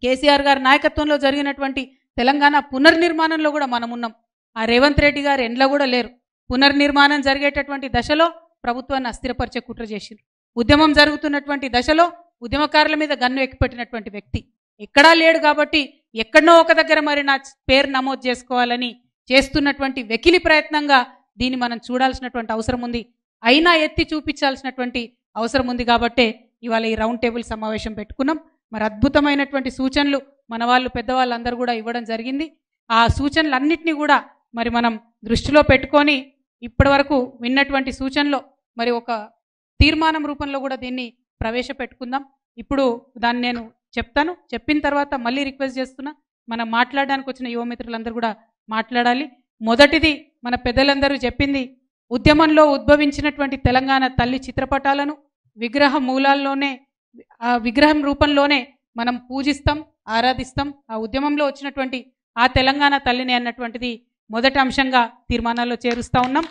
కేసీఆర్ గారి నాయకత్వంలో జరిగినటువంటి తెలంగాణ పునర్నిర్మాణంలో కూడా మనం ఉన్నాం. ఆ రేవంత్ రెడ్డి గారు ఎండ్ల కూడా లేరు. పునర్నిర్మాణం జరిగేటటువంటి దశలో ప్రభుత్వాన్ని అస్థిరపరిచే కుట్ర చేసిండ్రు. ఉద్యమం జరుగుతున్నటువంటి దశలో ఉద్యమకారుల మీద గన్ను ఎక్కిపెట్టినటువంటి వ్యక్తి ఎక్కడా లేడు. కాబట్టి ఎక్కడనో ఒక దగ్గర మరి నా పేరు నమోదు చేసుకోవాలని చేస్తున్నటువంటి వెకిలి ప్రయత్నంగా దీన్ని మనం చూడాల్సినటువంటి అవసరం ఉంది. అయినా ఎత్తి చూపించాల్సినటువంటి అవసరం ఉంది. కాబట్టే ఇవాళ ఈ రౌండ్ టేబుల్ సమావేశం పెట్టుకున్నాం. మరి అద్భుతమైనటువంటి సూచనలు మన వాళ్ళు పెద్దవాళ్ళందరూ కూడా ఇవ్వడం జరిగింది. ఆ సూచనలన్నింటినీ కూడా మరి మనం దృష్టిలో పెట్టుకొని ఇప్పటివరకు విన్నటువంటి సూచనలో మరి ఒక తీర్మానం రూపంలో కూడా దీన్ని ప్రవేశపెట్టుకుందాం. ఇప్పుడు దాన్ని నేను చెప్తాను. చెప్పిన తర్వాత మళ్ళీ రిక్వెస్ట్ చేస్తున్నా, మనం మాట్లాడడానికి వచ్చిన యువమిత్రులందరూ కూడా మాట్లాడాలి. మొదటిది మన పెద్దలందరూ చెప్పింది, ఉద్యమంలో ఉద్భవించినటువంటి తెలంగాణ తల్లి చిత్రపటాలను విగ్రహ మూలాల్లోనే ఆ విగ్రహం రూపంలోనే మనం పూజిస్తాం, ఆరాధిస్తాం. ఆ ఉద్యమంలో వచ్చినటువంటి ఆ తెలంగాణ తల్లిని అన్నటువంటిది మొదటి అంశంగా తీర్మానాల్లో చేరుస్తూ ఉన్నాం.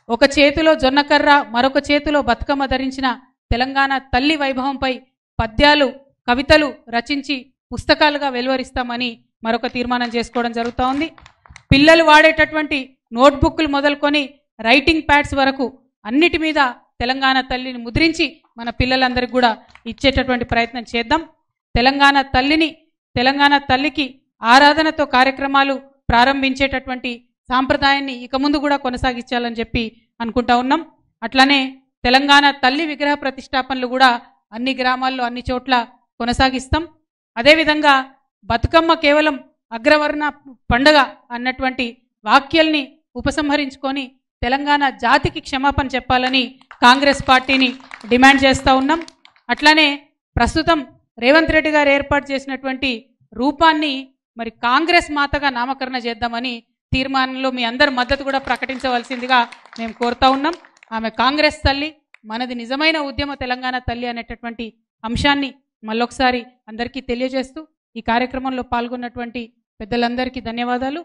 ఒక చేతిలో జొన్నకర్ర, మరొక చేతిలో బతుకమ్మ ధరించిన తెలంగాణ తల్లి వైభవంపై పద్యాలు, కవితలు రచించి పుస్తకాలుగా వెలువరిస్తామని మరొక తీర్మానం చేసుకోవడం జరుగుతూ ఉంది. పిల్లలు వాడేటటువంటి నోట్బుక్లు మొదలుకొని రైటింగ్ ప్యాడ్స్ వరకు అన్నిటి మీద తెలంగాణ తల్లిని ముద్రించి మన పిల్లలందరికీ కూడా ఇచ్చేటటువంటి ప్రయత్నం చేద్దాం. తెలంగాణ తల్లికి ఆరాధనతో కార్యక్రమాలు ప్రారంభించేటటువంటి సాంప్రదాయాన్ని ఇక ముందు కూడా కొనసాగించాలని చెప్పి అనుకుంటా ఉన్నాం. అట్లానే తెలంగాణ తల్లి విగ్రహ ప్రతిష్టాపనలు కూడా అన్ని గ్రామాల్లో అన్ని చోట్ల కొనసాగిస్తాం. అదేవిధంగా బతుకమ్మ కేవలం అగ్రవర్ణ పండుగ అన్నటువంటి వాక్యాల్ని ఉపసంహరించుకొని తెలంగాణ జాతికి క్షమాపణ చెప్పాలని కాంగ్రెస్ పార్టీని డిమాండ్ చేస్తూ ఉన్నాం. అట్లానే ప్రస్తుతం రేవంత్ రెడ్డి గారు ఏర్పాటు చేసినటువంటి రూపాన్ని మరి కాంగ్రెస్ మాతగా నామకరణ చేద్దామని తీర్మానంలో మీ అందరి మద్దతు కూడా ప్రకటించవలసిందిగా మేము కోరుతా ఉన్నాం. ఆమె కాంగ్రెస్ తల్లి, మనది నిజమైన ఉద్యమ తెలంగాణ తల్లి అనేటటువంటి అంశాన్ని మళ్ళొకసారి అందరికీ తెలియజేస్తూ ఈ కార్యక్రమంలో పాల్గొన్నటువంటి పెద్దలందరికీ ధన్యవాదాలు.